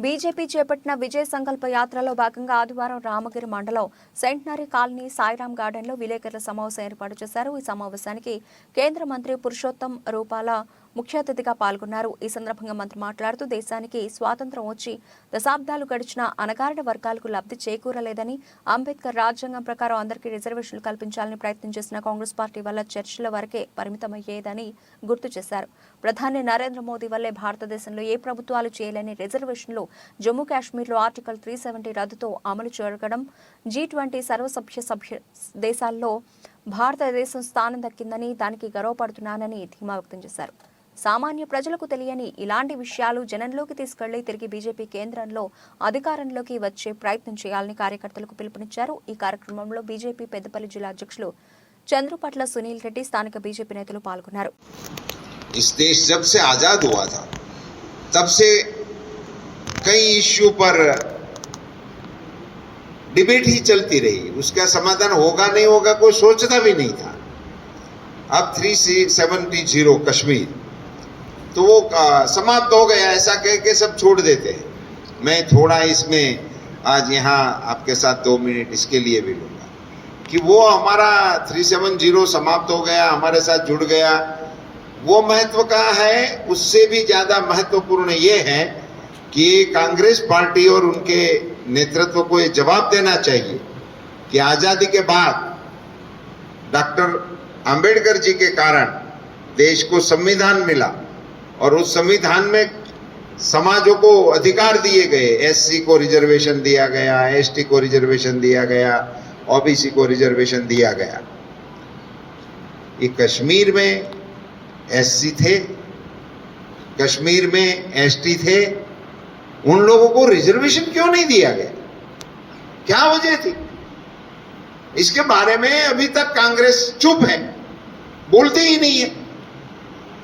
BJP చేపట్టిన విజయ సంకల్ప యాత్రలో భాగంగా ఆదివారం రామగిరి మండలం సెంటనరీ కాలనీ సాయిరాం గార్డెన్లో విలేకరుల సమావేశం ఏర్పాటు చేశారు. ఈ సమావేశానికి కేంద్ర మంత్రి పురుషోత్తం రూపాల ముఖ్య అతిథిగా పాల్గొన్నారు. ఈ సందర్భంగా మంత్రి మాట్లాడుతూ దేశానికి స్వాతంత్ర్యం వచ్చి దశాబ్దాలు గడిచిన అణగారిన వర్గాలకు లబ్ధి చేకూరలేదని, అంబేద్కర్ రాజ్యాంగం ప్రకారం అందరికీ రిజర్వేషన్లు కల్పించాలని ప్రయత్నం చేసిన కాంగ్రెస్ పార్టీ వల్ల చర్చల వరకే పరిమితమయ్యేదని గుర్తు చేశారు. ప్రధాని నరేంద్ర మోదీ వల్లే భారతదేశంలో ఏ ప్రభుత్వాలు చేయలేని రిజర్వేషన్లు జమ్మూ కాశ్మీర్లో ఆర్టికల్ 370 రద్దుతో అమలు జరగడం, G20 సర్వసభ్య దేశాల్లో భారతదేశం స్థానం దక్కిందని, దానికి గర్వపడుతున్నానని ధీమా వ్యక్తం చేశారు. సామాన్య ప్రజలకు తెలియని ఇలాంటి విషయాలు జనంలోకి తీసుకెళ్లి తిరిగి బీజేపీ కేంద్రంలో అధికారంలోకి వచ్చే ప్రయత్నం చేయాలని కార్యకర్తలకు పిలుపునిచ్చారు. ఈ కార్యక్రమంలో బీజేపీ పెద్దపల్లి జిల్లా అధ్యక్షులు చంద్రుపట్ల సునీల్ రెడ్డి, స్థానిక బీజేపీ నేతలు పాల్గొన్నారు. इस देश जब से आजाद हुआ था तब से कई इश्यू पर डिबेट ही चलती रही, उसका समाधान होगा नहीं होगा कोई सोचता भी नहीं था. अब 370 कश्मीर तो वो समाप्त हो गया, ऐसा कह के सब छोड़ देते हैं. मैं थोड़ा इसमें आज यहाँ आपके साथ 2 मिनट इसके लिए भी लूंगा कि वो हमारा 370 समाप्त हो गया, हमारे साथ जुड़ गया. वो महत्व का है, उससे भी ज्यादा महत्वपूर्ण ये है कि कांग्रेस पार्टी और उनके नेतृत्व को ये जवाब देना चाहिए कि आजादी के बाद डॉक्टर अंबेडकर जी के कारण देश को संविधान मिला और उस संविधान में समाजों को अधिकार दिए गए. एससी को रिजर्वेशन दिया गया, एसटी को रिजर्वेशन दिया गया, ओबीसी को रिजर्वेशन दिया गया. ये कश्मीर में एससी थे, कश्मीर में एसटी थे, उन लोगों को रिजर्वेशन क्यों नहीं दिया गया? क्या वजह थी? इसके बारे में अभी तक कांग्रेस चुप है, बोलती ही नहीं है.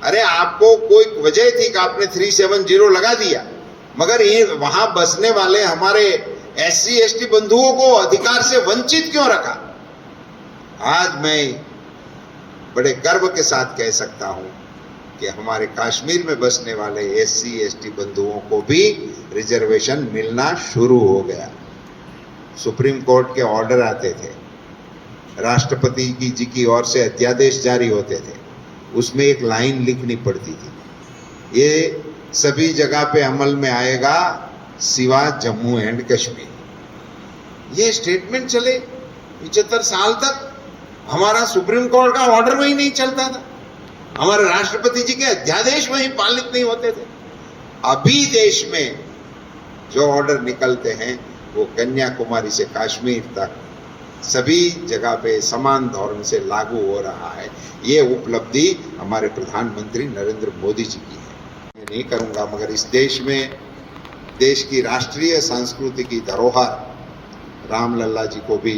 अरे आपको कोई वजह थी कि आपने 370 लगा दिया, मगर ये वहां बसने वाले हमारे एससी एसटी बंधुओं को अधिकार से वंचित क्यों रखा? आज मैं बड़े गर्व के साथ कह सकता हूं कि हमारे कश्मीर में बसने वाले एससी एसटी बंधुओं को भी रिजर्वेशन मिलना शुरू हो गया. सुप्रीम कोर्ट के ऑर्डर आते थे, राष्ट्रपति जी की ओर से अध्यादेश जारी होते थे, उसमें एक लाइन लिखनी पड़ती थी, ये सभी जगह पे अमल में आएगा सिवा जम्मू एंड कश्मीर. ये स्टेटमेंट चले 75 साल तक. हमारा सुप्रीम कोर्ट का ऑर्डर वही नहीं चलता था, हमारे राष्ट्रपति जी के अध्यादेश वही पालित नहीं होते थे. अभी देश में जो ऑर्डर निकलते हैं वो कन्याकुमारी से कश्मीर तक सभी जगह पे समान धोरण से लागू हो रहा है. ये उपलब्धि हमारे प्रधानमंत्री नरेंद्र मोदी जी की है. मैं नहीं करूंगा, मगर इस देश में देश की राष्ट्रीय संस्कृति की धरोहर रामलला जी को भी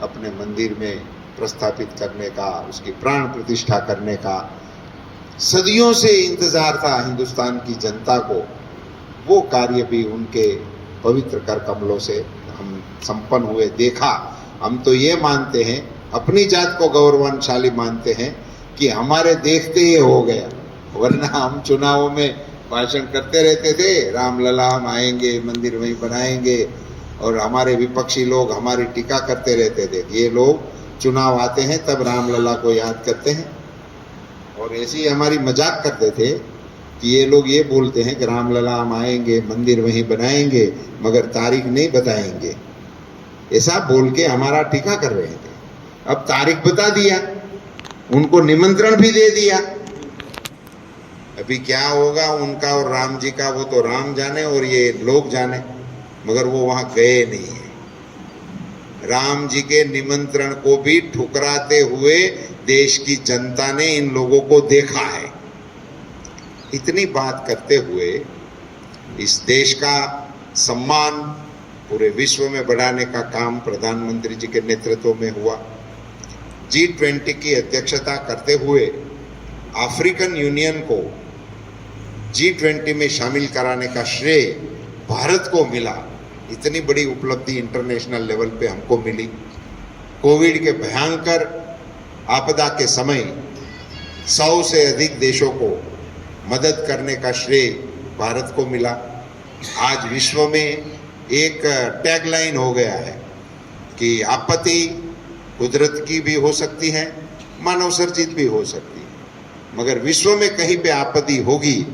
अपने मंदिर में प्रस्थापित करने का, उसकी प्राण प्रतिष्ठा करने का सदियों से इंतजार था हिंदुस्तान की जनता को. वो कार्य भी उनके पवित्र कर कमलों से हम संपन्न हुए देखा. हम तो ये मानते हैं, अपनी जात को गौरवशाली मानते हैं कि हमारे देखते ये हो गया, वरना हम चुनावों में भाषण करते रहते थे, रामलला हम आएंगे, मंदिर वहीं बनाएंगे, और हमारे विपक्षी लोग हमारी टीका करते रहते थे. ये लोग चुनाव आते हैं तब रामलला को याद करते हैं और ऐसी हमारी मजाक करते थे कि ये लोग ये बोलते हैं कि रामलला हम आएंगे, मंदिर वहीं बनाएंगे, मगर तारीख नहीं बताएंगे. ऐसा बोल के हमारा टीका कर रहे थे. अब तारीख बता दिया, उनको निमंत्रण भी दे दिया. अभी क्या होगा उनका और राम जी का वो तो राम जाने और ये लोग जाने, मगर वो वहां गए नहीं है. राम जी के निमंत्रण को भी ठुकराते हुए देश की जनता ने इन लोगों को देखा है. इतनी बात करते हुए इस देश का सम्मान पूरे विश्व में बढ़ाने का काम प्रधानमंत्री जी के नेतृत्व में हुआ. G20 की अध्यक्षता करते हुए अफ्रीकन यूनियन को G20 में शामिल कराने का श्रेय भारत को मिला. इतनी बड़ी उपलब्धि इंटरनेशनल लेवल पे हमको मिली. कोविड के भयंकर आपदा के समय 100 से अधिक देशों को मदद करने का श्रेय भारत को मिला. आज विश्व में एक टैगलाइन हो गया है कि आपत्ति कुदरत की भी हो सकती है, मानव सर्जित भी हो सकती है, मगर विश्व में कहीं पे आपत्ति होगी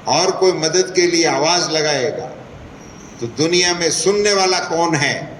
और कोई मदद के लिए आवाज लगाएगा तो दुनिया में सुनने वाला कौन है